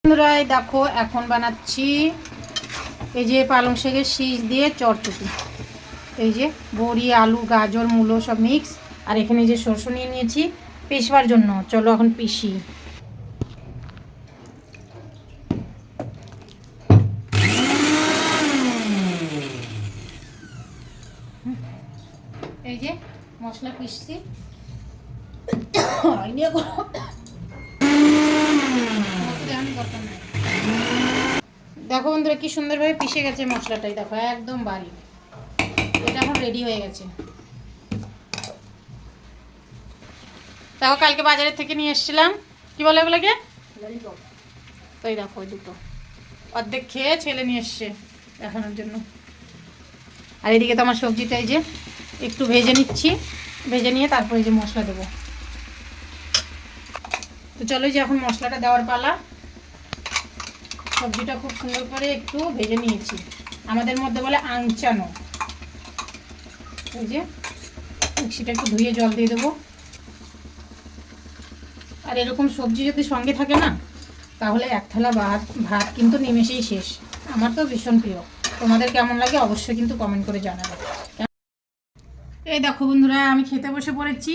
বন্ধুরা দেখো এখন বানাচ্ছি এই যে পালং শাকের শীষ দিয়ে চটচটি। এই যে বড়ি, আলু, গাজর, মূলো সব মিক্স। আর এখানে যে সরষে নিয়ে নিয়েছি পিষবার জন্য। চলো এখন পিষি। এই যে মশলা পিষছি। দেখো বন্ধুরা কি সুন্দরভাবে পিষে গেছে মশলাটাই। দেখো একদম বাড়ি। এটা এখন রেডি হয়ে গেছে। দেখো কালকে বাজারের থেকে নিয়ে এসেছিলাম, কি বলে এগুলোকে, তো এই দেখো ওই দুটো অর্ধেক খেয়ে ছেলে নিয়ে এসছে দেখানোর জন্য। আর এদিকে তো আমার সবজিটা এই যে একটু ভেজে নিচ্ছি, ভেজে নিয়ে তারপরে যে মশলা দেবো। তো চলো যে এখন মশলাটা দেওয়ার পালা। সবজিটা খুব সুন্দর করে একটু ভেজে নিয়েছি, আমাদের মধ্যে বলে আংচানো। এই যে মিক্সিটা একটু ধুয়ে জল দিয়ে দেবো। আর এরকম সবজি যদি সঙ্গে থাকে না, তাহলে এক থালা ভাত কিন্তু নিমেষেই শেষ। আমার তো ভীষণ প্রিয়। তোমাদের কেমন লাগে অবশ্যই কিন্তু কমেন্ট করে জানাবে। এই দেখো বন্ধুরা আমি খেতে বসে পড়েছি।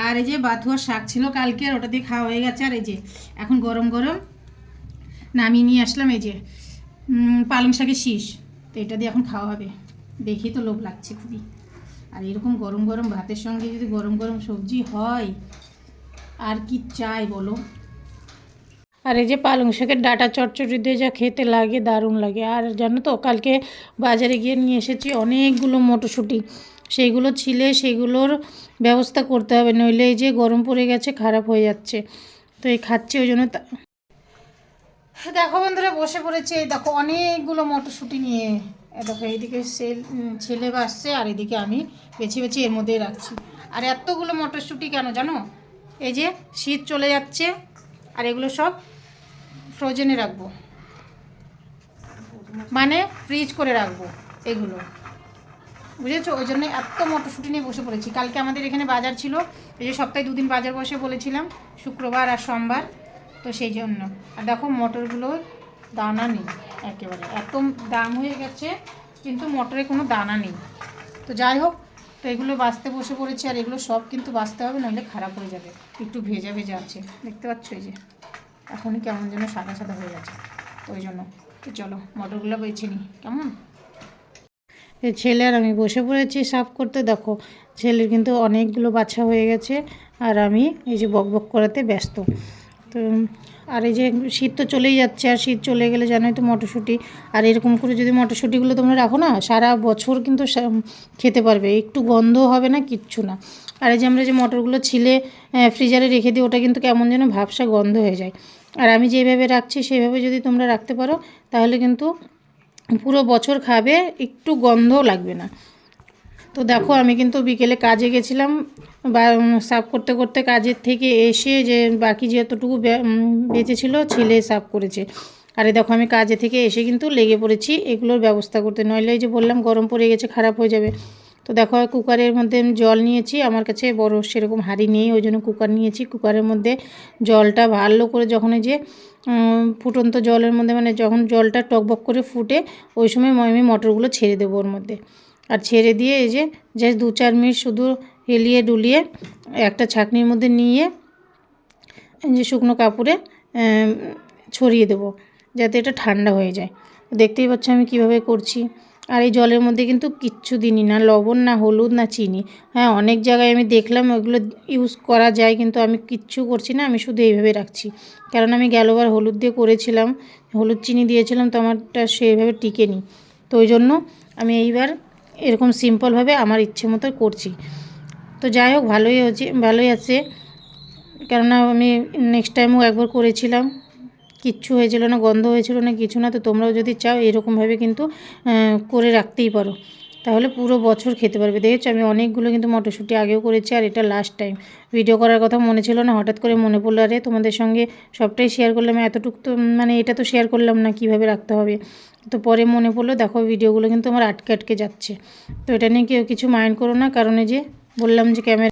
আর এই যে বাথুয়ার শাক ছিল কালকের, ওটা দিয়ে খাওয়া হয়ে গেছে। আর এই যে এখন গরম গরম নামিয়ে নিয়ে আসলাম এই যে পালং শাকের শীষ। তো এটা দিয়ে এখন খাওয়া হবে। দেখেই তো লোভ লাগছে খুবই। আর এরকম গরম গরম ভাতের সঙ্গে যদি গরম গরম সবজি হয়, আর কি চাই বলো। আর এই যে পালং শাকের ডাঁটা চচ্চড়ি দিয়ে যা খেতে লাগে, দারুণ লাগে। আর জানো তো কালকে বাজারে গিয়ে নিয়ে এসেছি অনেকগুলো মটরশুঁটি। সেইগুলো ছিলে সেগুলোর ব্যবস্থা করতে হবে, নইলে এই যে গরম পড়ে গেছে, খারাপ হয়ে যাচ্ছে। তো এই খাচ্ছি ওই জন্য। দেখো বন্ধুরা বসে পড়েছে। এই দেখো অনেকগুলো মটরশুঁটি নিয়ে। দেখো এইদিকে ছেলে বাসছে, আর এদিকে আমি বেছে বেছে এর মধ্যেই রাখছি। আর এতগুলো মটরশুঁটি কেন জানো, এই যে শীত চলে যাচ্ছে, আর এগুলো সব ফ্রোজেনে রাখবো, মানে ফ্রিজ করে রাখবো এগুলো, বুঝেছো? ওই জন্য এত মটরশুঁটি নিয়ে বসে পড়েছি। কালকে আমাদের এখানে বাজার ছিল, এই যে সপ্তাহে 2 দিন বাজার বসে বলেছিলাম, শুক্রবার আর সোমবার। তো সেই জন্য। আর দেখো মটরগুলো দানা নেই একেবারে, এত দাম হয়ে গেছে কিন্তু মটরে কোনো দানা নেই। তো যাই হোক, তো এগুলো বাছতে বসে পড়েছি। আর এগুলো সব কিন্তু বাছতে হবে, নইলে খারাপ হয়ে যাবে। একটু ভেজা ভেজা আছে, দেখতে পাচ্ছ এই যে এখনই কেমন যেন সাদা সাদা হয়ে গেছে। তো ওই জন্য তো চলো মটরগুলো বেছে নিই কেমন। এই ছেলে আর আমি বসে পড়েছি সাফ করতে। দেখো ছেলের কিন্তু অনেকগুলো বাছা হয়ে গেছে, আর আমি এই যে বক বক করাতে ব্যস্ত। তো আর এই যে শীত তো চলেই যাচ্ছে, আর শীত চলে গেলে জানোই তো মটরশুঁটি। আর এরকম করে যদি মটরশুঁটিগুলো তোমরা রাখো না, সারা বছর কিন্তু খেতে পারবে, একটু গন্ধ হবে না, কিচ্ছু না। আর এই যে আমরা যে মটরগুলো ছিলে ফ্রিজারে রেখে দিই, ওটা কিন্তু কেমন যেন ভাবসা গন্ধ হয়ে যায়। আর আমি যেভাবে রাখছি সেভাবে যদি তোমরা রাখতে পারো, তাহলে কিন্তু পুরো বছর খাবে, একটু গন্ধও লাগবে না। তো দেখো আমি কিন্তু বিকেলে কাজে গেছিলাম, বা সাফ করতে করতে কাজের থেকে এসে যে বাকি যতটুকু বেঁচেছিল ছেলে সাফ করেছে। আরে দেখো আমি কাজে থেকে এসে কিন্তু লেগে পড়েছি এগুলোর ব্যবস্থা করতে, নইলে এই যে বললাম গরম পড়ে গেছে, খারাপ হয়ে যাবে। তো দেখো কুকারের মধ্যে আমি জল নিয়েছি, আমার কাছে বড় সেরকম হাঁড়ি নেই, ওই জন্য কুকার নিয়েছি। কুকারের মধ্যে জলটা ভালো করে যখন এই যে ফুটন্ত জলের মধ্যে, মানে যখন জলটা টকবক করে ফুটে, ওই সময় আমি মটরগুলো ছেড়ে দেবো ওর মধ্যে। আর ছেড়ে দিয়ে এই যে জাস্ট 2-4 মিনিট শুধু হেলিয়ে ডুলিয়ে একটা ছাঁকনির মধ্যে নিয়ে যে শুকনো কাপড়ে ছড়িয়ে দেবো, যাতে এটা ঠান্ডা হয়ে যায়। দেখতেই পাচ্ছ আমি কিভাবে করছি। আর এই জলের মধ্যে কিন্তু কিচ্ছু দিইনি, না লবণ, না হলুদ, না চিনি। হ্যাঁ অনেক জায়গায় আমি দেখলাম ওইগুলো ইউজ করা যায়, কিন্তু আমি কিচ্ছু করছি না, আমি শুধু এইভাবে রাখছি। কারণ আমি গেলোবার হলুদ দিয়ে করেছিলাম, হলুদ চিনি দিয়েছিলাম, তো আমারটা সেইভাবে টিকেনি। তো ওই জন্য আমি এইবার এরকম সিম্পলভাবে আমার ইচ্ছে মতো করছি। তো যাই হোক ভালোই আছে। কেননা আমি নেক্সট টাইমও একবার করেছিলাম, কিচ্ছু হয়েছিল না, গন্ধ হয়েছিল না, কিছু না। তো তোমরাও যদি চাও এরকমভাবে কিন্তু করে রাখতেই পারো, তাহলে পুরো বছর খেতে পারবে। দেখেছো আমি অনেকগুলো কিন্তু মটরশুঁটি আগেও করেছি, আর এটা লাস্ট টাইম। ভিডিও করার কথা মনে ছিল না, হঠাৎ করে মনে পড়লো, আরে তোমাদের সঙ্গে সবটাই শেয়ার করলাম, এতটুকু তো মানে এটা তো শেয়ার করলাম না কীভাবে রাখতে হবে। তো পরে মনে পড়লো, দেখো ভিডিওগুলো কিন্তু আমার আটকে আটকে যাচ্ছে। তো এটা নিয়ে কেউ কিছু মাইন্ড করো না, কারণ এই যে বললাম যে ক্যামেরা